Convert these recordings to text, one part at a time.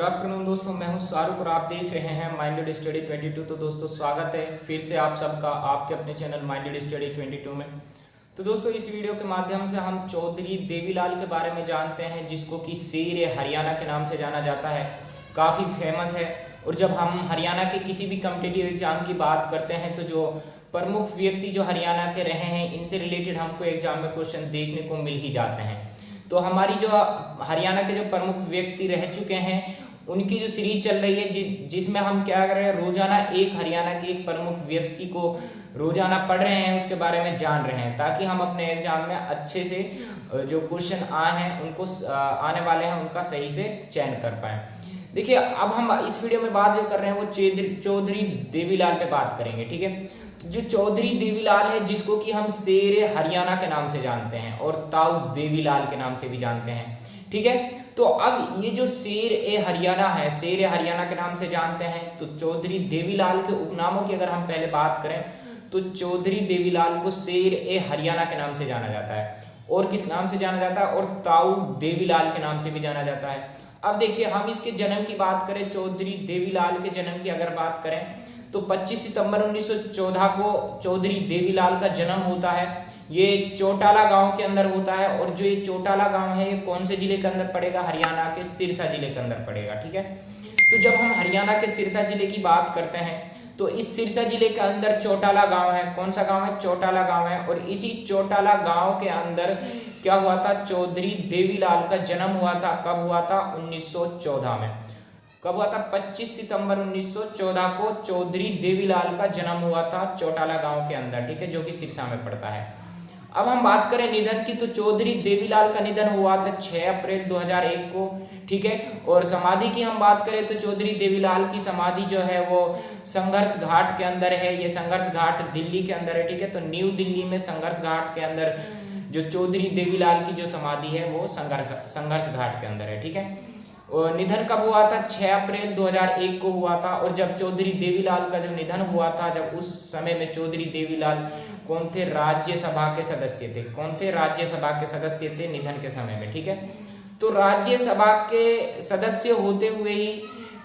Good afternoon दोस्तों, मैं हूं शाहरुख और आप देख रहे हैं माइंडेड स्टडी 22। तो दोस्तों स्वागत है फिर से आप सबका आपके अपने चैनल माइंडेड स्टडी 22 में। तो दोस्तों इस वीडियो के माध्यम से हम चौधरी देवीलाल के बारे में जानते हैं, जिसको कि शेर हरियाणा के नाम से जाना जाता है, काफ़ी फेमस है। और जब हम हरियाणा के किसी भी कम्पिटिटिव एग्जाम की बात करते हैं तो जो प्रमुख व्यक्ति जो हरियाणा के रहे हैं, इनसे रिलेटेड हमको एग्जाम में क्वेश्चन देखने को मिल ही जाते हैं। तो हमारी जो हरियाणा के जो प्रमुख व्यक्ति रह चुके हैं उनकी जो सीरीज चल रही है, जिसमें हम क्या कर रहे हैं, रोजाना एक हरियाणा के एक प्रमुख व्यक्ति को रोजाना पढ़ रहे हैं, उसके बारे में जान रहे हैं, ताकि हम अपने एग्जाम में अच्छे से जो क्वेश्चन आए हैं उनको आने वाले हैं उनका सही से चयन कर पाए। देखिए, अब हम इस वीडियो में बात जो कर रहे हैं वो चौधरी देवीलाल पे बात करेंगे। ठीक है, जो चौधरी देवीलाल है, जिसको कि हम शेर हरियाणा के नाम से जानते हैं और ताऊ देवीलाल के नाम से भी जानते हैं। ठीक है, तो अब ये जो शेर हरियाणा है, शेर हरियाणा के नाम से जानते हैं। तो चौधरी देवीलाल के उपनामों की अगर हम पहले बात करें तो चौधरी देवीलाल को शेर हरियाणा के नाम से जाना जाता है, और किस नाम से जाना जाता है, और ताऊ देवीलाल के नाम से भी जाना जाता है। अब देखिए, हम इसके जन्म की बात करें, चौधरी देवीलाल के जन्म की अगर बात करें तो 25 सितंबर 1914 को चौधरी देवीलाल का जन्म होता है। ये चौटाला गांव के अंदर होता है, और जो ये चौटाला गांव है ये कौन से जिले के अंदर पड़ेगा, हरियाणा के सिरसा जिले के अंदर पड़ेगा। ठीक है, तो जब हम हरियाणा के सिरसा जिले की बात करते हैं तो इस सिरसा जिले के अंदर चौटाला गांव है। कौन सा गांव है? चौटाला गांव है। और इसी चौटाला गांव के अंदर क्या हुआ था, चौधरी देवीलाल का जन्म हुआ था। कब हुआ था? 1914 में। कब हुआ था? 25 सितंबर 1914 को चौधरी देवीलाल का जन्म हुआ था चौटाला गांव के अंदर। ठीक है, जो कि सिरसा में पड़ता है। अब हम बात करें निधन की, तो चौधरी देवीलाल का निधन हुआ था 6 अप्रैल 2001 को। ठीक है, और समाधि की हम बात करें तो चौधरी देवीलाल की समाधि जो है वो संघर्ष घाट के अंदर है। ये संघर्ष घाट दिल्ली के अंदर है। ठीक है, तो न्यू दिल्ली में संघर्ष घाट के अंदर जो चौधरी देवीलाल की जो समाधि है वो संघर्ष घाट के अंदर है। ठीक है, और निधन कब हुआ था? 6 अप्रैल 2001 को हुआ था। और जब चौधरी देवीलाल का जो निधन हुआ था, जब उस समय में चौधरी देवीलाल कौन थे? राज्यसभा के सदस्य थे। कौन थे? राज्यसभा के सदस्य थे निधन के समय में। ठीक है, तो राज्यसभा के सदस्य होते हुए ही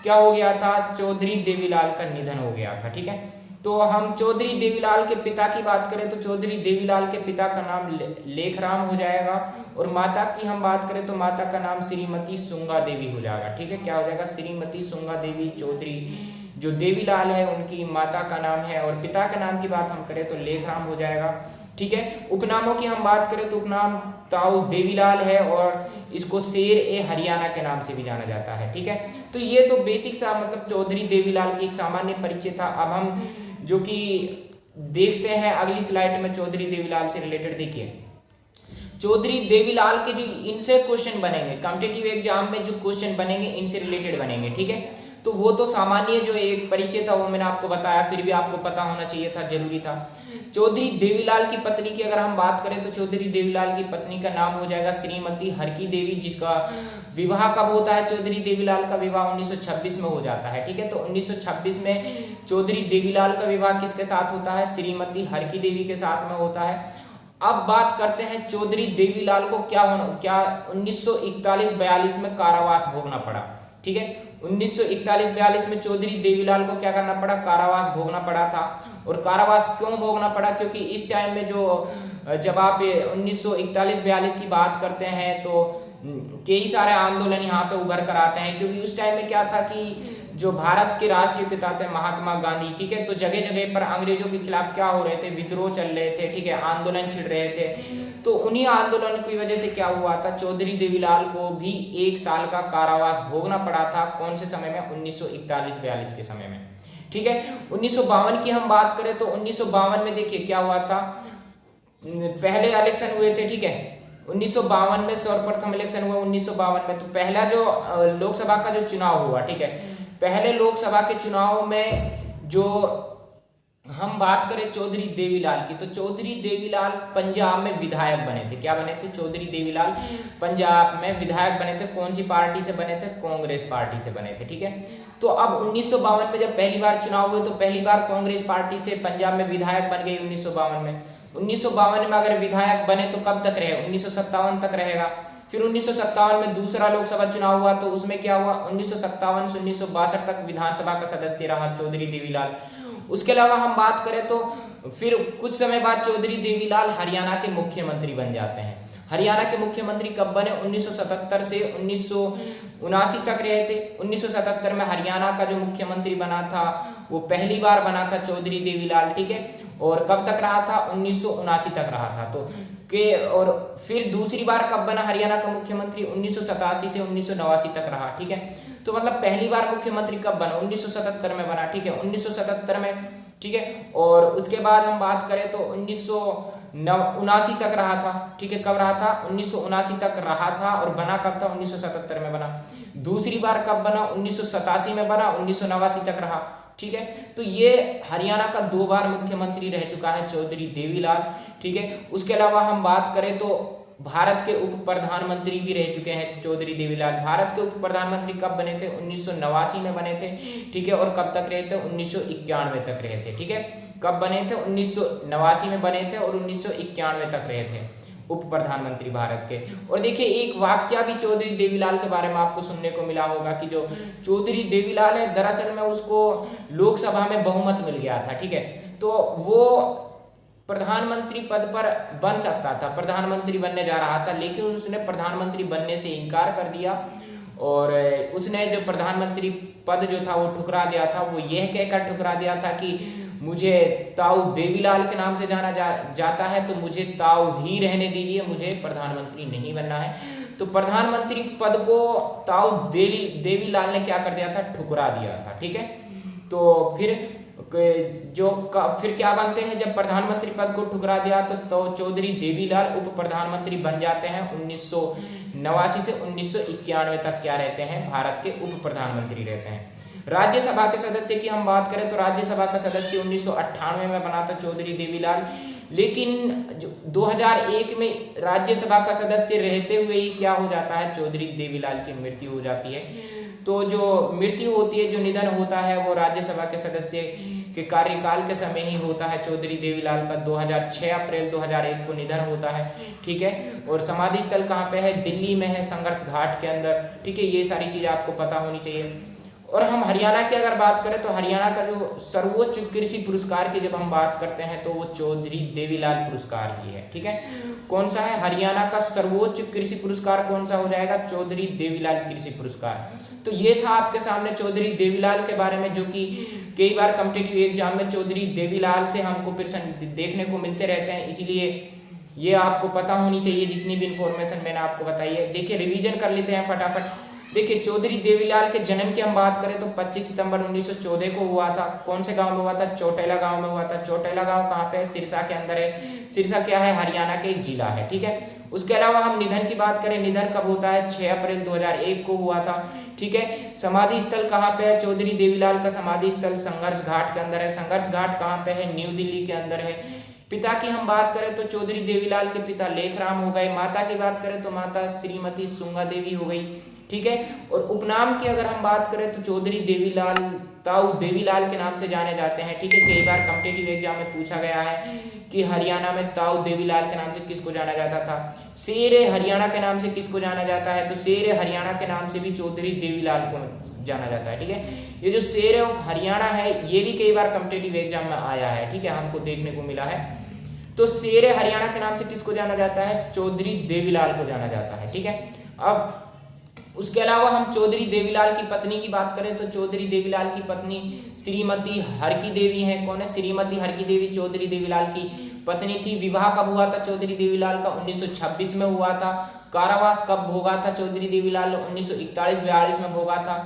क्या हो गया था? चौधरी देवीलाल का निधन हो गया था। ठीक है, तो हम चौधरी देवीलाल के पिता की बात करें तो चौधरी देवीलाल के पिता का नाम लेखराम हो जाएगा, और माता की हम बात करें तो माता का नाम श्रीमती सुंगा देवी हो जाएगा। ठीक है, क्या हो जाएगा? श्रीमती सुंगा देवी। चौधरी जो देवीलाल है उनकी माता का नाम है, और पिता के नाम की बात हम करें तो लेखराम हो जाएगा। ठीक है, उपनामों की हम बात करें तो उपनाम ताऊ देवीलाल है, और इसको शेर हरियाणा के नाम से भी जाना जाता है। ठीक है, तो ये तो बेसिक सा मतलब चौधरी देवीलाल की एक सामान्य परिचय था। अब हम जो कि देखते हैं अगली स्लाइड में चौधरी देवीलाल से रिलेटेड। देखिए, चौधरी देवीलाल के जो इनसे क्वेश्चन बनेंगे कॉम्पिटिटिव एग्जाम में, जो क्वेश्चन बनेंगे इनसे रिलेटेड बनेंगे। ठीक है, तो वो तो सामान्य जो एक परिचय था वो मैंने आपको बताया, फिर भी आपको पता होना चाहिए था, जरूरी था। चौधरी देवीलाल की पत्नी की अगर हम बात करें तो चौधरी देवीलाल की पत्नी का नाम हो जाएगा श्रीमती हरकी देवी, जिसका विवाह कब होता है? चौधरी देवीलाल का विवाह 1926 में हो जाता है। ठीक है, तो 1926 में चौधरी देवीलाल का विवाह किसके साथ होता है? श्रीमती हरकी देवी के साथ में होता है। अब बात करते हैं चौधरी देवीलाल को क्या 1941-42 में कारावास भोगना पड़ा। ठीक है, 1941-42 में चौधरी देवीलाल को क्या करना पड़ा? कारावास भोगना पड़ा था। और कारावास क्यों भोगना पड़ा? क्योंकि इस टाइम में जब आप 1941-42 की बात करते हैं तो कई सारे आंदोलन यहाँ पे उभर कर आते हैं, क्योंकि उस टाइम में क्या था कि जो भारत के राष्ट्रीय पिता थे महात्मा गांधी, ठीक है, तो जगह जगह पर अंग्रेजों के खिलाफ क्या हो रहे थे? विद्रोह चल रहे थे। ठीक है, आंदोलन छिड़ रहे थे। तो उन्हीं आंदोलन की वजह से क्या हुआ था? चौधरी देवीलाल को भी 1 साल का कारावास भोगना पड़ा था। कौन से समय में? 1941-42 के समय में। ठीक है, 1952 की हम बात करें तो 1952 में देखिए क्या हुआ था, पहले इलेक्शन हुए थे। ठीक है, 1952 में सर्वप्रथम इलेक्शन हुआ 1952 में। तो पहला जो लोकसभा का जो चुनाव हुआ, ठीक है, पहले लोकसभा के चुनाव में जो हम बात करें चौधरी देवीलाल की, तो चौधरी देवीलाल पंजाब में विधायक बने थे। क्या बने थे? चौधरी देवीलाल पंजाब में विधायक बने थे। कौन सी पार्टी से बने थे? कांग्रेस पार्टी से बने थे। ठीक है, तो अब 1952 में जब पहली बार चुनाव हुए तो पहली बार कांग्रेस पार्टी से पंजाब में विधायक बन गई 1952 में। 1952 में अगर विधायक बने तो कब तक रहे? 1957 तक रहेगा। फिर 1957 में दूसरा लोकसभा चुनाव हुआ तो उसमें क्या हुआ, 1957 से 1962 तक विधानसभा का सदस्य रहा चौधरी देवीलाल। उसके अलावा हम बात करें तो फिर कुछ समय बाद चौधरी देवीलाल हरियाणा के मुख्यमंत्री बन जाते हैं। हरियाणा के मुख्यमंत्री कब बने, 1977 से 1979 तक रहे थे। 1977 में हरियाणा का जो मुख्यमंत्री बना था वो पहली बार बना था चौधरी देवीलाल, ठीक है। और कब तक रहा था, 1979 तक रहा था। तो और फिर दूसरी बार कब बना हरियाणा का मुख्यमंत्री, 1987 से 1989 तक रहा, ठीक है। तो मतलब पहली बार मुख्यमंत्री कब बना, 1977 में बना, ठीक है, 1977 में, ठीक है। और उसके बाद हम बात करें तो 1979 तक रहा था, ठीक है। कब रहा था, 1979 तक रहा था। और बना कब था, 1977 में बना। दूसरी बार कब बना, 1987 में बना, 1989 तक रहा, ठीक है। तो ये हरियाणा का 2 बार मुख्यमंत्री रह चुका है चौधरी देवीलाल, ठीक है। उसके अलावा हम बात करें तो भारत के उप प्रधानमंत्री भी रह चुके हैं चौधरी देवीलाल। भारत के उप प्रधानमंत्री कब बने थे, 1989 में बने थे, ठीक है। और कब तक रहे थे, 1991 तक रहे थे, ठीक है। कब बने थे, 1989 में बने थे और 1991 तक रहे थे उप प्रधानमंत्री भारत के। और देखिए एक वाक्य भी चौधरी देवीलाल के बारे में आपको सुनने को मिला होगा कि जो चौधरी देवीलाल है दरअसल में उसको लोकसभा में बहुमत मिल गया था, ठीक है। तो वो प्रधानमंत्री पद पर बन सकता था, प्रधानमंत्री बनने जा रहा था, लेकिन उसने प्रधानमंत्री बनने से इनकार कर दिया। और उसने जो प्रधानमंत्री पद जो था वो ठुकरा दिया था। वो यह कहकर ठुकरा दिया था कि मुझे ताऊ देवीलाल के नाम से जाना जाता है तो मुझे ताऊ ही रहने दीजिए, मुझे प्रधानमंत्री नहीं बनना है। तो प्रधानमंत्री पद को ताऊ देवीलाल ने क्या कर दिया था, ठुकरा दिया था, ठीक है। तो फिर क्या बनते हैं, जब प्रधानमंत्री पद को ठुकरा दिया तो चौधरी देवीलाल उप प्रधानमंत्री बन जाते हैं। 1989 से 1991 तक क्या रहते हैं, भारत के उप प्रधानमंत्री रहते हैं। राज्यसभा के सदस्य की हम बात करें तो राज्यसभा का सदस्य 1998 में बना था चौधरी देवीलाल। लेकिन 2001 में राज्यसभा का सदस्य रहते हुए ही क्या हो जाता है, चौधरी देवीलाल की मृत्यु हो जाती है। तो जो मृत्यु होती है, जो निधन होता है वो राज्यसभा के सदस्य के कार्यकाल के समय ही होता है। चौधरी देवीलाल का 6 अप्रैल 2001 को निधन होता है, ठीक है। और समाधि स्थल कहाँ पे है, दिल्ली में है, संघर्ष घाट के अंदर, ठीक है। ये सारी चीज़ें आपको पता होनी चाहिए। और हम हरियाणा की अगर बात करें तो हरियाणा का जो सर्वोच्च कृषि पुरस्कार की जब हम बात करते हैं तो वो चौधरी देवीलाल पुरस्कार ही है, ठीक है। कौन सा है, हरियाणा का सर्वोच्च कृषि पुरस्कार कौन सा हो जाएगा, चौधरी देवीलाल कृषि पुरस्कार। तो ये था आपके सामने चौधरी देवीलाल के बारे में, जो कि कई बार कॉम्पिटिटिव एग्जाम में चौधरी देवीलाल से हमको प्रश्न देखने को मिलते रहते हैं, इसलिए ये आपको पता होनी चाहिए जितनी भी इंफॉर्मेशन मैंने आपको बताई है। देखिए रिवीजन कर लेते हैं फटाफट। देखिए चौधरी देवीलाल के जन्म की हम बात करें तो 25 सितंबर 1914 को हुआ था। कौन से गांव में हुआ था, चौटेला गांव में हुआ था। चौटेला गांव कहाँ पे है, सिरसा के अंदर है। सिरसा क्या है, हरियाणा के एक जिला है, ठीक है। उसके अलावा हम निधन की बात करें, निधन कब होता है, 6 अप्रैल 2001 को हुआ था, ठीक है। समाधि स्थल कहाँ पे है, चौधरी देवीलाल का समाधि स्थल संघर्ष घाट के अंदर है। संघर्ष घाट कहाँ पे है, न्यू दिल्ली के अंदर है। पिता की हम बात करें तो चौधरी देवीलाल के पिता लेखराम हो गए। माता की बात करें तो माता श्रीमती सुंगा देवी हो गई, ठीक है। और उपनाम की अगर हम बात करें तो चौधरी देवीलाल ताऊ देवीलाल के नाम से जाने जाते हैं, ठीक है। कई बार कॉम्पिटिटिव एग्जाम में पूछा गया है कि हरियाणा में ताऊ देवीलाल के नाम से किसको जाना जाता था। शेर हरियाणा के नाम से किसको जाना जाता है, तो शेर हरियाणा के नाम से भी चौधरी देवीलाल को जाना जाता है, ठीक है। ये जो शेर ऑफ हरियाणा है ये भी कई बार कॉम्पिटिटिव एग्जाम में आया है, ठीक है, हमको देखने को मिला है। तो शेर हरियाणा के नाम से किसको जाना जाता है, चौधरी देवीलाल को जाना जाता है, ठीक है। अब उसके अलावा हम चौधरी देवीलाल की पत्नी की बात करें तो चौधरी देवीलाल की पत्नी श्रीमती हरकी देवी हैं। कौन है, श्रीमती हरकी देवी चौधरी देवीलाल की पत्नी थी। विवाह कब हुआ था चौधरी देवीलाल का, 1926 में हुआ था। कारावास कब भोगा था चौधरी देवीलाल ने, 1941-42 में भोगा था,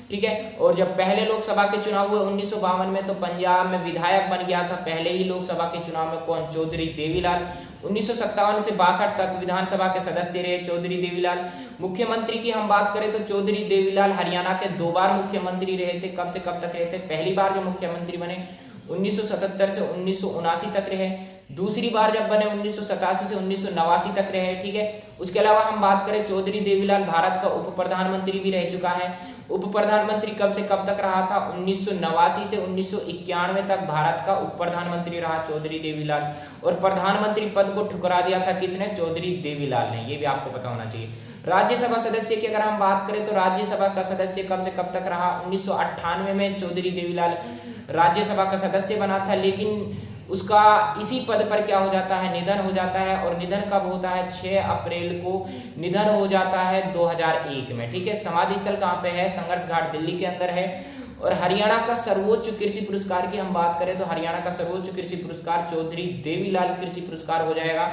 ठीक है। और जब पहले लोकसभा के चुनाव हुए 1952 में तो पंजाब में विधायक बन गया था पहले ही लोकसभा के चुनाव में, कौन, चौधरी देवीलाल। 1957 से 62 तक विधानसभा के सदस्य रहे चौधरी देवीलाल। मुख्यमंत्री की हम बात करें तो चौधरी देवीलाल हरियाणा के 2 बार मुख्यमंत्री रहे थे। कब से कब तक रहे थे, पहली बार जो मुख्यमंत्री बने 1977 से 1979 तक रहे। दूसरी बार जब बने 1987 से 1989 तक रहे, ठीक है। उसके अलावा हम बात करें चौधरी देवीलाल भारत का उप प्रधानमंत्री भी रह चुका है। उप प्रधानमंत्री कब से कब तक रहा था, 1989 से 1991 तक भारत का उप प्रधानमंत्री रहा चौधरी देवीलाल। और प्रधानमंत्री पद को ठुकरा दिया था किसने, चौधरी देवीलाल ने, ये भी आपको पता होना चाहिए। राज्यसभा सदस्य की अगर हम बात करें तो राज्यसभा का सदस्य कब से कब तक रहा, 1998 में चौधरी देवीलाल राज्यसभा का सदस्य बना था, लेकिन उसका इसी पद पर क्या हो जाता है, निधन हो जाता है। और निधन कब होता है, 6 अप्रैल को निधन हो जाता है 2001 में। ठीक है, समाधि स्थल कहाँ पे है, संघर्ष घाट दिल्ली के अंदर है। और हरियाणा का सर्वोच्च कृषि पुरस्कार की हम बात करें तो हरियाणा का सर्वोच्च कृषि पुरस्कार चौधरी देवीलाल कृषि पुरस्कार हो जाएगा।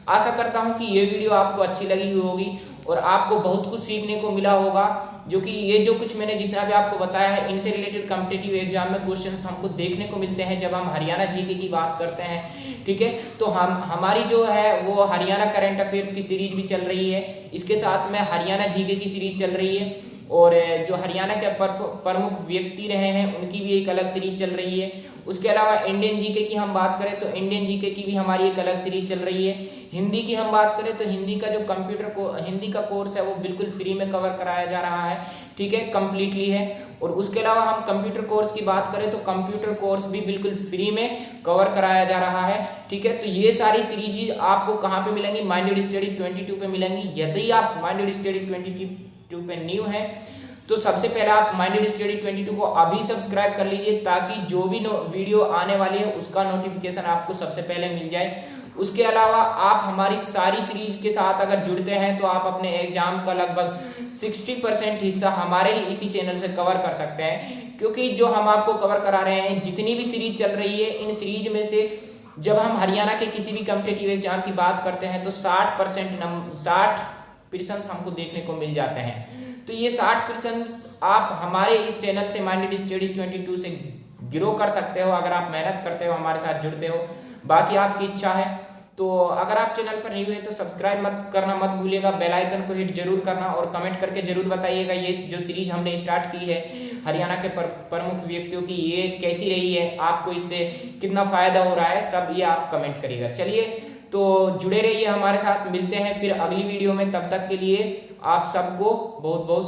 आशा करता हूं कि ये वीडियो आपको अच्छी लगी हुई होगी और आपको बहुत कुछ सीखने को मिला होगा, जो कि ये जो कुछ मैंने जितना भी आपको बताया है इनसे रिलेटेड कॉम्पिटिटिव एग्जाम में क्वेश्चंस हमको देखने को मिलते हैं जब हम हरियाणा जीके की बात करते हैं। ठीक है, तो हमारी जो है वो हरियाणा करंट अफेयर्स की सीरीज भी चल रही है, इसके साथ में हरियाणा जीके की सीरीज चल रही है, और जो हरियाणा के प्रमुख व्यक्ति रहे हैं उनकी भी एक अलग सीरीज चल रही है। उसके अलावा इंडियन जीके की हम बात करें तो इंडियन जीके की भी हमारी एक अलग सीरीज चल रही है। हिंदी की हम बात करें तो हिंदी का जो हिंदी का कोर्स है वो बिल्कुल फ्री में कवर कराया जा रहा है। ठीक है, कम्प्लीटली है। और उसके अलावा हम कंप्यूटर कोर्स की बात करें तो कंप्यूटर कोर्स भी बिल्कुल फ्री में कवर कराया जा रहा है। ठीक है, तो ये सारी सीरीज आपको कहाँ पे मिलेंगी, माइंडेड स्टडी 22 पे मिलेंगी। यदि आप माइंडेड स्टडी 22 पे न्यू है तो सबसे पहले आप माइंडेड स्टडी 22 को अभी सब्सक्राइब कर लीजिए, ताकि जो भी वीडियो आने वाली है उसका नोटिफिकेशन आपको सबसे पहले मिल जाए। उसके अलावा आप हमारी सारी सीरीज के साथ अगर जुड़ते हैं तो आप अपने एग्जाम का लगभग 60% हिस्सा हमारे ही इसी चैनल से कवर कर सकते हैं, क्योंकि जो हम आपको कवर करा रहे हैं जितनी भी सीरीज चल रही है, इन सीरीज में से जब हम हरियाणा के किसी भी कॉम्पिटिटिव एग्जाम की बात करते हैं तो 60% हमको देखने को मिल जाते हैं। तो ये 60% आप हमारे इस चैनल से माइंडेड स्टडी 22 से ग्रो कर सकते हो अगर आप मेहनत करते हो, हमारे साथ जुड़ते हो। बाकी आपकी इच्छा है। तो अगर आप चैनल पर न्यू है तो सब्सक्राइब मत भूलिएगा, बेल आइकन को हिट जरूर करना और कमेंट करके जरूर बताइएगा ये जो सीरीज हमने स्टार्ट की है हरियाणा के प्रमुख व्यक्तियों की, ये कैसी रही है, आपको इससे कितना फायदा हो रहा है, सब ये आप कमेंट करिएगा। चलिए, तो जुड़े रहिए हमारे साथ, मिलते हैं फिर अगली वीडियो में। तब तक के लिए आप सबको बहुत बहुत